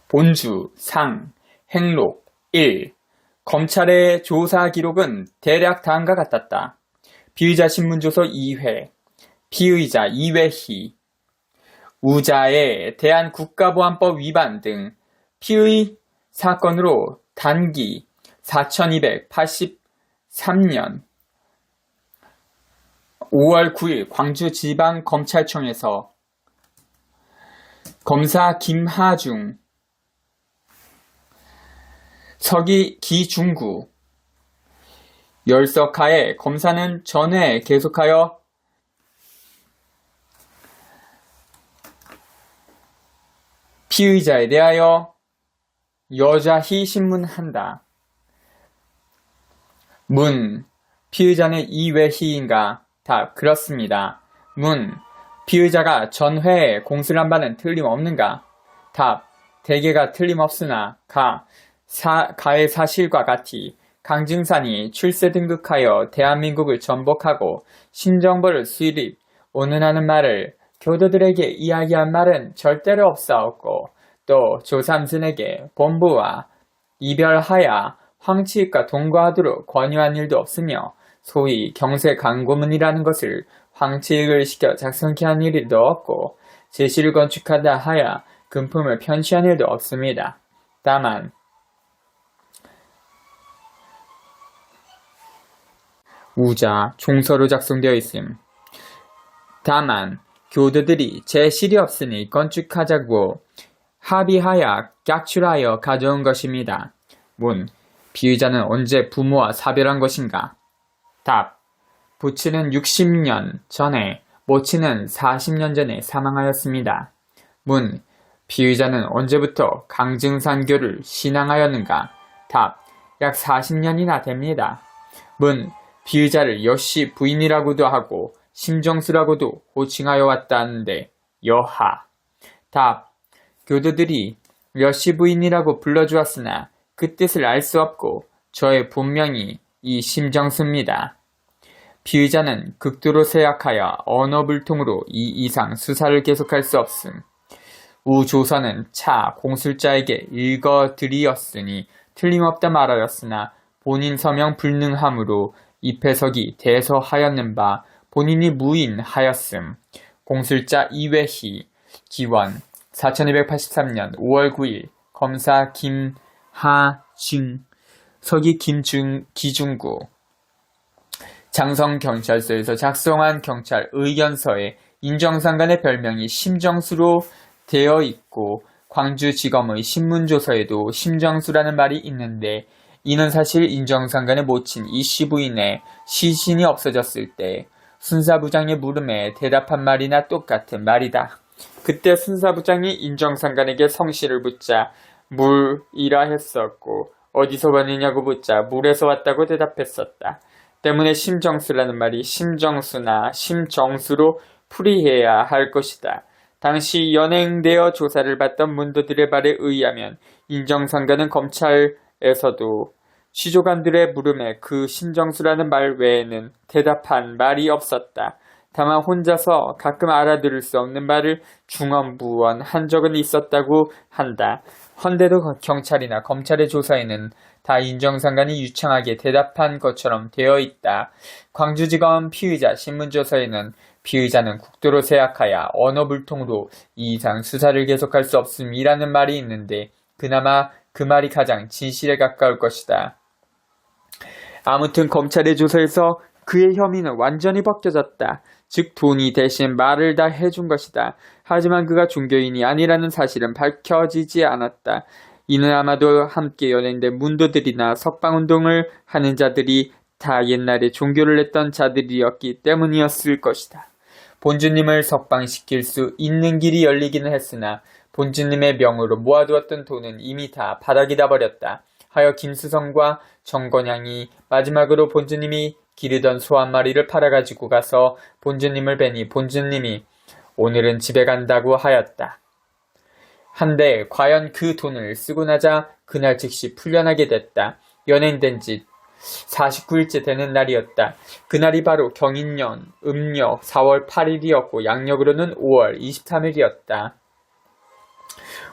본주, 상, 행록 1. 검찰의 조사 기록은 대략 다음과 같았다. 피의자 신문조서 2회, 피의자 이회희, 우자에 대한 국가보안법 위반 등 피의 사건으로 단기 4283년 5월 9일 광주지방검찰청에서 검사 김하중, 서기 기중구, 열석하에 검사는 전회 계속하여 피의자에 대하여 여자히 신문한다. 문, 피의자는 이회희인가? 답, 그렇습니다. 문, 피의자가 전회에 공수를 한 바는 틀림없는가? 답, 대개가 틀림없으나 가의 사실과 같이 강증산이 출세 등극하여 대한민국을 전복하고 신정부를 수립 오는하는 말을 교도들에게 이야기한 말은 절대로 없사옵고 또 조삼순에게 본부와 이별하여 황치익과 동거하도록 권유한 일도 없으며 소위 경세강고문이라는 것을 황치익을 시켜 작성케 한 일도 없고 제시를 건축하다 하여 금품을 편취한 일도 없습니다. 다만 우자 종서로 작성되어 있음. 다만 교도들이 제실이 없으니 건축하자고 합의하여 객출하여 가져온 것입니다. 문, 피의자는 언제 부모와 사별한 것인가? 답, 부친은 60년 전에, 모친은 40년 전에 사망하였습니다. 문, 피의자는 언제부터 강증산교를 신앙하였는가? 답, 약 40년이나 됩니다. 문, 피의자를 여씨 부인이라고도 하고 심정수라고도 호칭하여 왔다는데 여하. 답, 교도들이 여씨 부인이라고 불러주었으나 그 뜻을 알 수 없고 저의 본명이 이 심정수입니다. 피의자는 극도로 쇠약하여 언어불통으로 이 이상 수사를 계속할 수 없음. 우 조서는 차 공술자에게 읽어드리었으니 틀림없다 말하였으나 본인 서명 불능함으로 입회석이 대서하였는 바 본인이 무인하였음. 공술자 이회희, 기원 4283년 5월 9일 검사 김하중, 서기 기중구, 장성경찰서에서 작성한 경찰 의견서에 인정상간의 별명이 심정수로 되어 있고 광주지검의 신문조서에도 심정수라는 말이 있는데 이는 사실 인정상간의 모친 이씨 부인의 시신이 없어졌을 때 순사부장의 물음에 대답한 말이나 똑같은 말이다. 그때 순사부장이 인정상간에게 성씨를 묻자 물이라 했었고 어디서 왔느냐고 묻자 물에서 왔다고 대답했었다. 때문에 심정수라는 말이 심정수나 심정수로 풀이해야 할 것이다. 당시 연행되어 조사를 받던 문도들의 말에 의하면 인정상간은 검찰에서도 취조관들의 물음에 그 심정수라는 말 외에는 대답한 말이 없었다. 다만 혼자서 가끔 알아들을 수 없는 말을 중언부언한 적은 있었다고 한다. 헌데도 경찰이나 검찰의 조사에는 다 인정상간이 유창하게 대답한 것처럼 되어 있다. 광주지검 피의자 신문조서에는 피의자는 국도로 쇠약하여 언어불통으로 이 이상 수사를 계속할 수 없음이라는 말이 있는데 그나마 그 말이 가장 진실에 가까울 것이다. 아무튼 검찰의 조사에서 그의 혐의는 완전히 벗겨졌다. 즉 돈이 대신 말을 다 해준 것이다. 하지만 그가 종교인이 아니라는 사실은 밝혀지지 않았다. 이는 아마도 함께 연행된 문도들이나 석방운동을 하는 자들이 다 옛날에 종교를 했던 자들이었기 때문이었을 것이다. 본주님을 석방시킬 수 있는 길이 열리기는 했으나 본주님의 명으로 모아두었던 돈은 이미 다 바닥이 다 버렸다. 하여 김수성과 정건양이 마지막으로 본주님이 기르던 소 한 마리를 팔아가지고 가서 본주님을 뵈니 본주님이 오늘은 집에 간다고 하였다. 한데 과연 그 돈을 쓰고 나자 그날 즉시 풀려나게 됐다. 연행된 지 49일째 되는 날이었다. 그날이 바로 경인년 음력 4월 8일이었고 양력으로는 5월 23일이었다.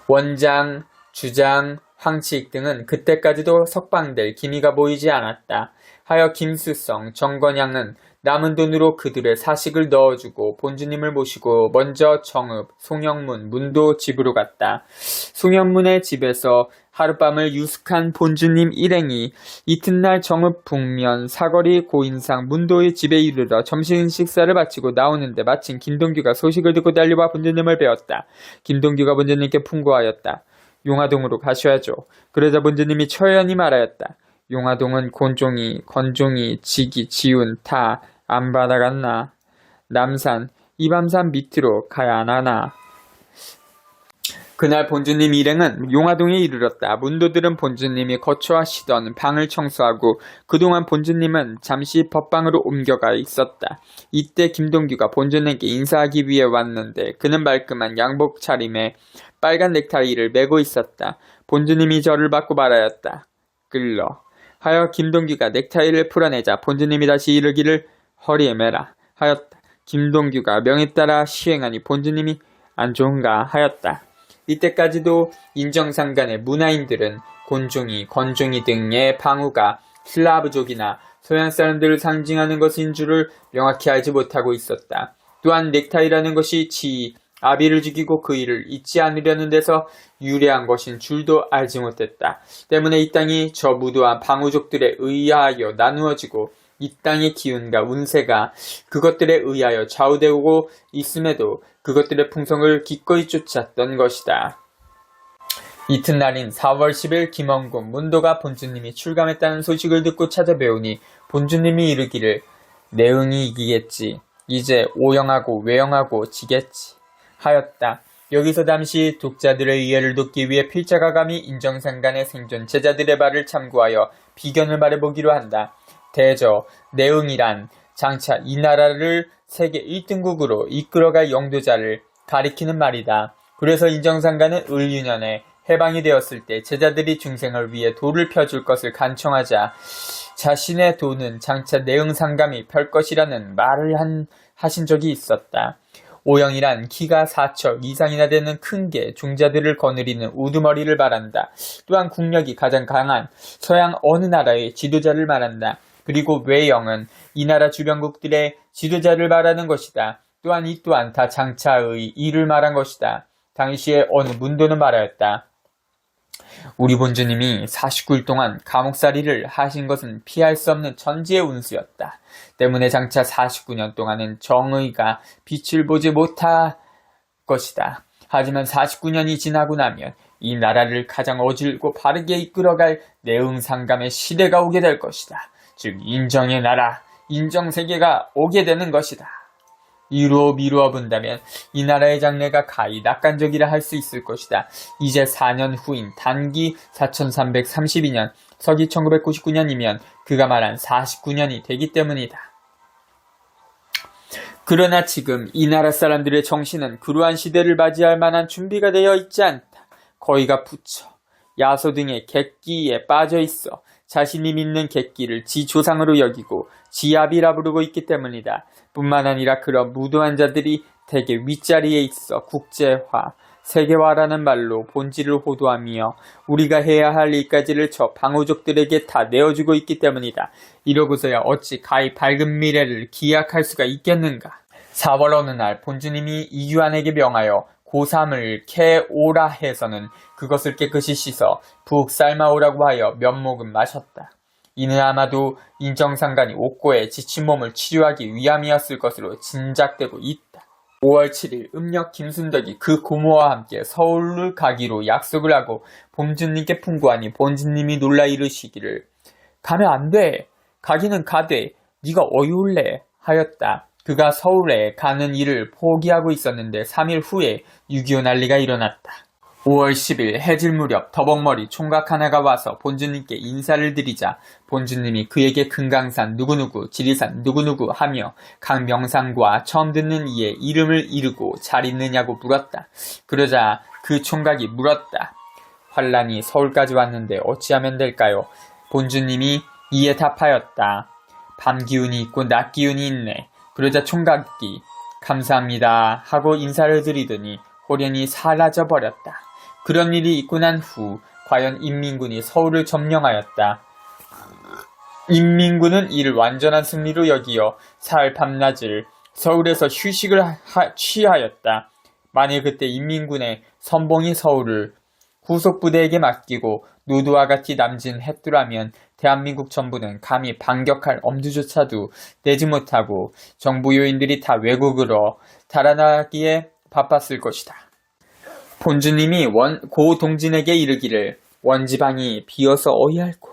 원장 주장, 황치익 등은 그때까지도 석방될 기미가 보이지 않았다. 하여 김수성, 정건양은 남은 돈으로 그들의 사식을 넣어주고 본주님을 모시고 먼저 정읍, 송영문, 문도 집으로 갔다. 송영문의 집에서 하룻밤을 유숙한 본주님 일행이 이튿날 정읍 북면 사거리 고인상 문도의 집에 이르러 점심 식사를 마치고 나오는데 마침 김동규가 소식을 듣고 달려와 본주님을 배웠다. 김동규가 본주님께 풍고하였다. 용화동으로 가셔야죠. 그러자 본주님이 처연히 말하였다. 용화동은 곤종이, 건종이, 지기, 지운 다 안 받아갔나? 남산, 이밤산 밑으로 가야 안 하나? 그날 본주님 일행은 용화동에 이르렀다. 문도들은 본주님이 거처하시던 방을 청소하고 그동안 본주님은 잠시 법방으로 옮겨가 있었다. 이때 김동규가 본주님께 인사하기 위해 왔는데 그는 말끔한 양복 차림에 빨간 넥타이를 메고 있었다. 본주님이 저를 받고 말하였다. 끌러. 하여 김동규가 넥타이를 풀어내자 본주님이 다시 이르기를 허리에 매라 하였다. 김동규가 명에 따라 시행하니 본주님이 안 좋은가 하였다. 이때까지도 인정상간의 문화인들은 곤종이, 건종이 등의 방우가 슬라브족이나 서양 사람들을 상징하는 것인 줄을 명확히 알지 못하고 있었다. 또한 넥타이라는 것이 지위, 아비를 죽이고 그 일을 잊지 않으려는 데서 유래한 것인 줄도 알지 못했다. 때문에 이 땅이 저 무도한 방우족들에 의하여 나누어지고 이 땅의 기운과 운세가 그것들에 의하여 좌우되고 있음에도 그것들의 풍성을 기꺼이 쫓았던 것이다. 이튿날인 4월 10일 김원군 문도가 본주님이 출감했다는 소식을 듣고 찾아뵈오니 본주님이 이르기를 내응이 이기겠지. 이제 오영하고 외영하고 지겠지. 하였다. 여기서 잠시 독자들의 이해를 돕기 위해 필자가 감히 인정상간의 생존 제자들의 말을 참고하여 비견을 말해보기로 한다. 대저, 내응이란 장차 이 나라를 세계 1등국으로 이끌어갈 영도자를 가리키는 말이다. 그래서 인정상간은 을유년에 해방이 되었을 때 제자들이 중생을 위해 도를 펴줄 것을 간청하자 자신의 도는 장차 내응상감이 펼 것이라는 말을 하신 적이 있었다. 오영이란 키가 4척 이상이나 되는 큰 개, 종자들을 거느리는 우두머리를 말한다. 또한 국력이 가장 강한 서양 어느 나라의 지도자를 말한다. 그리고 외영은 이 나라 주변국들의 지도자를 말하는 것이다. 또한 이 또한 다 장차의 일을 말한 것이다. 당시에 어느 문도는 말하였다. 우리 본주님이 49일 동안 감옥살이를 하신 것은 피할 수 없는 천지의 운수였다. 때문에 장차 49년 동안은 정의가 빛을 보지 못할 것이다. 하지만 49년이 지나고 나면 이 나라를 가장 어질고 바르게 이끌어갈 내응상감의 시대가 오게 될 것이다. 즉 인정의 나라, 인정세계가 오게 되는 것이다. 이루어 미루어 본다면 이 나라의 장래가 가히 낙관적이라 할 수 있을 것이다. 이제 4년 후인 단기 4332년, 서기 1999년이면 그가 말한 49년이 되기 때문이다. 그러나 지금 이 나라 사람들의 정신은 그러한 시대를 맞이할 만한 준비가 되어 있지 않다. 거의가 부처, 야소 등의 객기에 빠져 있어 자신이 믿는 객기를 지 조상으로 여기고 지압이라 부르고 있기 때문이다. 뿐만 아니라 그런 무도한 자들이 대개 윗자리에 있어 국제화, 세계화라는 말로 본질을 호도하며 우리가 해야 할 일까지를 저 방어족들에게 다 내어주고 있기 때문이다. 이러고서야 어찌 가히 밝은 미래를 기약할 수가 있겠는가. 4월 어느 날 본주님이 이규환에게 명하여 고삼을 캐오라 해서는 그것을 깨끗이 씻어 푹 삶아오라고 하여 몇 모금 마셨다. 이는 아마도 인정상간이 옥고에 지친 몸을 치료하기 위함이었을 것으로 짐작되고 있다. 5월 7일 음력 김순덕이 그 고모와 함께 서울을 가기로 약속을 하고 본주님께 풍고하니 본주님이 놀라 이르시기를 가면 안 돼. 가기는 가되 네가 어이올래 하였다. 그가 서울에 가는 일을 포기하고 있었는데 3일 후에 6.25 난리가 일어났다. 5월 10일 해질 무렵 더벅머리 총각 하나가 와서 본주님께 인사를 드리자 본주님이 그에게 금강산 누구누구, 지리산 누구누구 하며 각 명산과 처음 듣는 이의 이름을 이르고 잘 있느냐고 물었다. 그러자 그 총각이 물었다. 환란이 서울까지 왔는데 어찌하면 될까요? 본주님이 이에 답하였다. 밤 기운이 있고 낮 기운이 있네. 그러자 총각이 감사합니다 하고 인사를 드리더니 호련히 사라져 버렸다. 그런 일이 있고 난 후 과연 인민군이 서울을 점령하였다. 인민군은 이를 완전한 승리로 여기어 사흘 밤낮을 서울에서 휴식을 취하였다. 만일 그때 인민군의 선봉이 서울을 후속부대에게 맡기고 노두와 같이 남진했더라면 대한민국 정부는 감히 반격할 엄두조차도 내지 못하고 정부 요인들이 다 외국으로 달아나기에 바빴을 것이다. 본주님이 고 동진에게 이르기를 원지방이 비어서 어이할고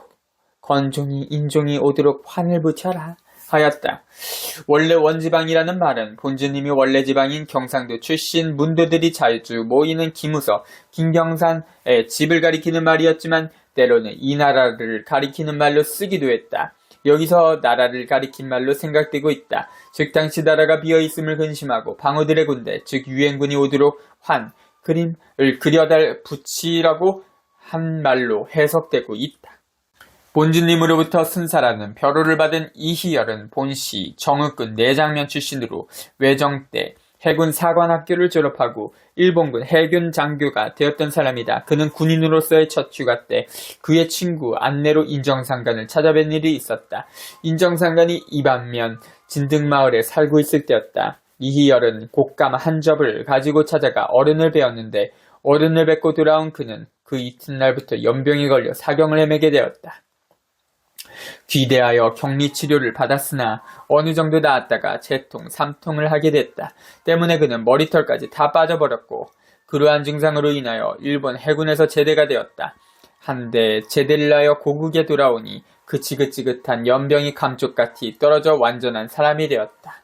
건종이 인종이 오도록 환을 붙여라 하였다. 원래 원지방이라는 말은 본주님이 원래 지방인 경상도 출신 문도들이 자주 모이는 기무서 김경산의 집을 가리키는 말이었지만 때로는 이 나라를 가리키는 말로 쓰기도 했다. 여기서 나라를 가리킨 말로 생각되고 있다. 즉 당시 나라가 비어있음을 근심하고 방어들의 군대 즉 유엔군이 오도록 환 그림을 그려다 붙이라고 한 말로 해석되고 있다. 본주님으로부터 순사라는 벼로를 받은 이희열은 본시 정읍군 내장면 출신으로 외정 때 해군 사관학교를 졸업하고 일본군 해군 장교가 되었던 사람이다. 그는 군인으로서의 첫 휴가 때 그의 친구 안내로 인정상간을 찾아뵌 일이 있었다. 인정상간이 이반면 진등마을에 살고 있을 때였다. 이희열은 곶감 한 접을 가지고 찾아가 어른을 배웠는데 어른을 뵙고 돌아온 그는 그 이튿날부터 연병에 걸려 사경을 헤매게 되었다. 귀대하여 격리치료를 받았으나 어느 정도 나았다가 재통, 삼통을 하게 됐다. 때문에 그는 머리털까지 다 빠져버렸고 그러한 증상으로 인하여 일본 해군에서 제대가 되었다. 한데 제대를 하여 고국에 돌아오니 그 지긋지긋한 연병이 감쪽같이 떨어져 완전한 사람이 되었다.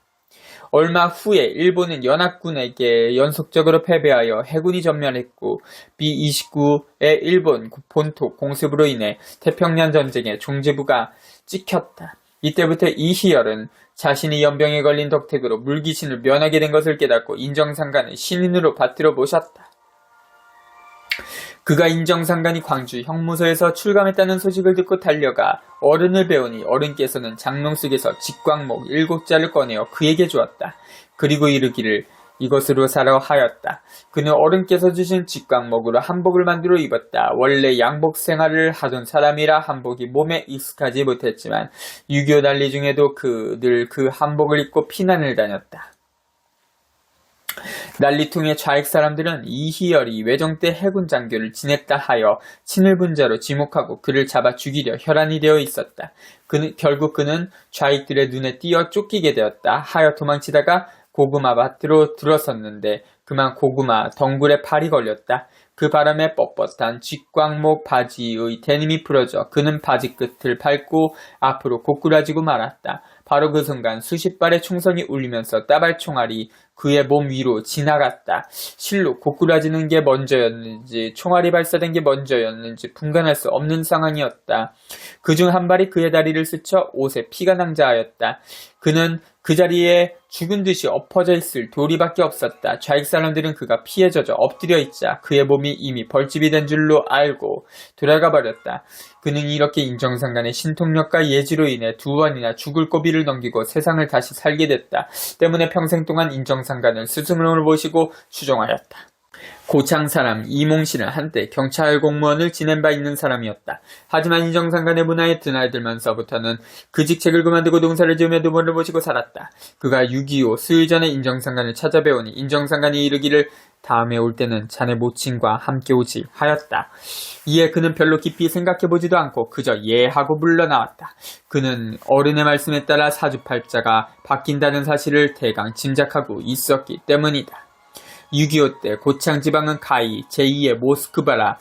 얼마 후에 일본은 연합군에게 연속적으로 패배하여 해군이 전멸했고 B-29의 일본 본토 공습으로 인해 태평양 전쟁의 종지부가 찍혔다. 이때부터 이희열은 자신이 연병에 걸린 덕택으로 물귀신을 면하게 된 것을 깨닫고 인정상간을 신인으로 받들어 모셨다. 그가 인정상간이 광주 형무소에서 출감했다는 소식을 듣고 달려가 어른을 배우니 어른께서는 장롱 속에서 직광목 7자를 꺼내어 그에게 주었다. 그리고 이르기를 이것으로 사러 하였다. 그는 어른께서 주신 직광목으로 한복을 만들어 입었다. 원래 양복 생활을 하던 사람이라 한복이 몸에 익숙하지 못했지만 6.25 난리 중에도 늘 그 한복을 입고 피난을 다녔다. 난리통의 좌익 사람들은 이희열이 외정 때 해군 장교를 지냈다 하여 친일분자로 지목하고 그를 잡아 죽이려 혈안이 되어 있었다. 결국 그는 좌익들의 눈에 띄어 쫓기게 되었다 하여 도망치다가 고구마 밭으로 들어섰는데 그만 고구마 덩굴에 팔이 걸렸다. 그 바람에 뻣뻣한 직광목 바지의 데님이 부러져 그는 바지 끝을 밟고 앞으로 고꾸라지고 말았다. 바로 그 순간 수십 발의 총성이 울리면서 따발 총알이 그의 몸 위로 지나갔다. 실로 고꾸라지는 게 먼저였는지 총알이 발사된 게 먼저였는지 분간할 수 없는 상황이었다. 그중 한 발이 그의 다리를 스쳐 옷에 피가 낭자하였다. 그는 그 자리에 죽은 듯이 엎어져 있을 도리밖에 없었다. 좌익 사람들은 그가 피에 젖어 엎드려 있자 그의 몸이 이미 벌집이 된 줄로 알고 돌아가 버렸다. 그는 이렇게 인정상간의 신통력과 예지로 인해 2번이나 죽을 고비를 넘기고 세상을 다시 살게 됐다. 때문에 평생 동안 인정상간을 스승으로 모시고 추종하였다. 고창 사람 이몽씨는 한때 경찰 공무원을 지낸 바 있는 사람이었다. 하지만 인정상간의 문화에 드나들면서부터는 그 직책을 그만두고 농사를 지으며 두번을 모시고 살았다. 그가 6.25 수일 전에 인정상간을 찾아뵈오니 인정상간이 이르기를 다음에 올 때는 자네 모친과 함께 오지 하였다. 이에 그는 별로 깊이 생각해보지도 않고 그저 예 하고 물러나왔다. 그는 어른의 말씀에 따라 사주팔자가 바뀐다는 사실을 대강 짐작하고 있었기 때문이다. 6.25 때 고창 지방은 가히 제2의 모스크바라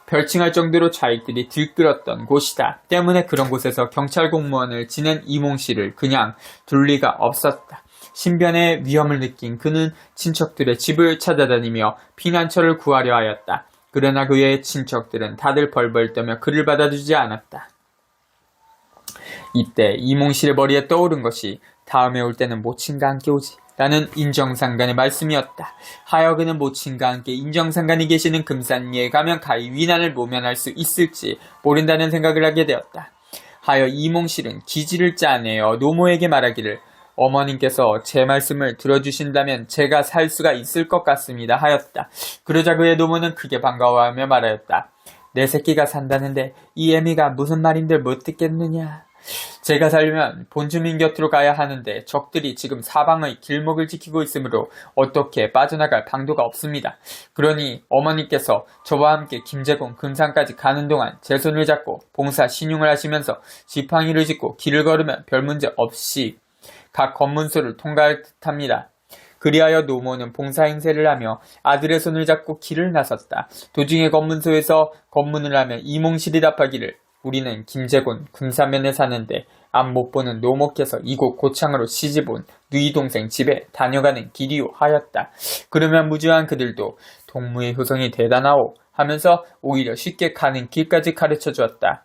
별칭할 정도로 좌익들이 들끓었던 곳이다. 때문에 그런 곳에서 경찰 공무원을 지낸 이몽씨를 그냥 둘 리가 없었다. 신변의 위험을 느낀 그는 친척들의 집을 찾아다니며 피난처를 구하려 하였다. 그러나 그의 친척들은 다들 벌벌 떠며 그를 받아주지 않았다. 이때 이몽씨의 머리에 떠오른 것이 다음에 올 때는 모친과 함께 오지 라는 인정상간의 말씀이었다. 하여 그는 모친과 함께 인정상간이 계시는 금산리에 가면 가히 위난을 모면할 수 있을지 모른다는 생각을 하게 되었다. 하여 이몽실은 기지를 짜내어 노모에게 말하기를 어머님께서 제 말씀을 들어주신다면 제가 살 수가 있을 것 같습니다 하였다. 그러자 그의 노모는 크게 반가워하며 말하였다. 내 새끼가 산다는데 이 애미가 무슨 말인들 못 듣겠느냐. 제가 살려면 본주민 곁으로 가야 하는데 적들이 지금 사방의 길목을 지키고 있으므로 어떻게 빠져나갈 방도가 없습니다. 그러니 어머니께서 저와 함께 김제공 금산까지 가는 동안 제 손을 잡고 봉사 신용을 하시면서 지팡이를 짚고 길을 걸으면 별 문제 없이 각 검문소를 통과할 듯합니다. 그리하여 노모는 봉사 행세를 하며 아들의 손을 잡고 길을 나섰다. 도중에 검문소에서 검문을 하며 이몽실이 답하기를 우리는 김제곤 금사면에 사는데 앞 못 보는 노모께서 이곳 고창으로 시집온 누이 동생 집에 다녀가는 길이오 하였다. 그러면 무주한 그들도 동무의 효성이 대단하오 하면서 오히려 쉽게 가는 길까지 가르쳐 주었다.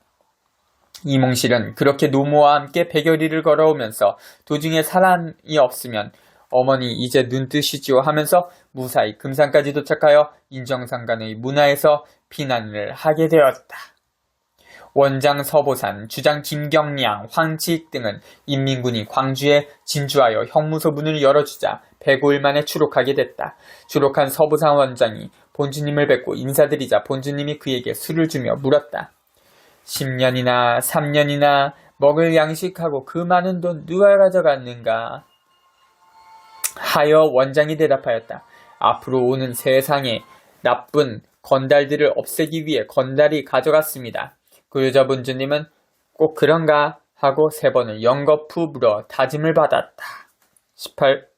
이몽실은 그렇게 노모와 함께 백여리를 걸어오면서 도중에 사람이 없으면 어머니 이제 눈 뜨시지요 하면서 무사히 금산까지 도착하여 인정상간의 문화에서 피난을 하게 되었다. 원장 서보산, 주장 김경량, 황치익 등은 인민군이 광주에 진주하여 형무소 문을 열어주자 105일 만에 추록하게 됐다. 추록한 서보산 원장이 본주님을 뵙고 인사드리자 본주님이 그에게 술을 주며 물었다. 10년이나 3년이나 먹을 양식하고 그 많은 돈 누가 가져갔는가? 하여 원장이 대답하였다. 앞으로 오는 세상에 나쁜 건달들을 없애기 위해 건달이 가져갔습니다. 그 여자 본주님은 꼭 그런가 하고 3번을 연거푸 물어 다짐을 받았다. 18.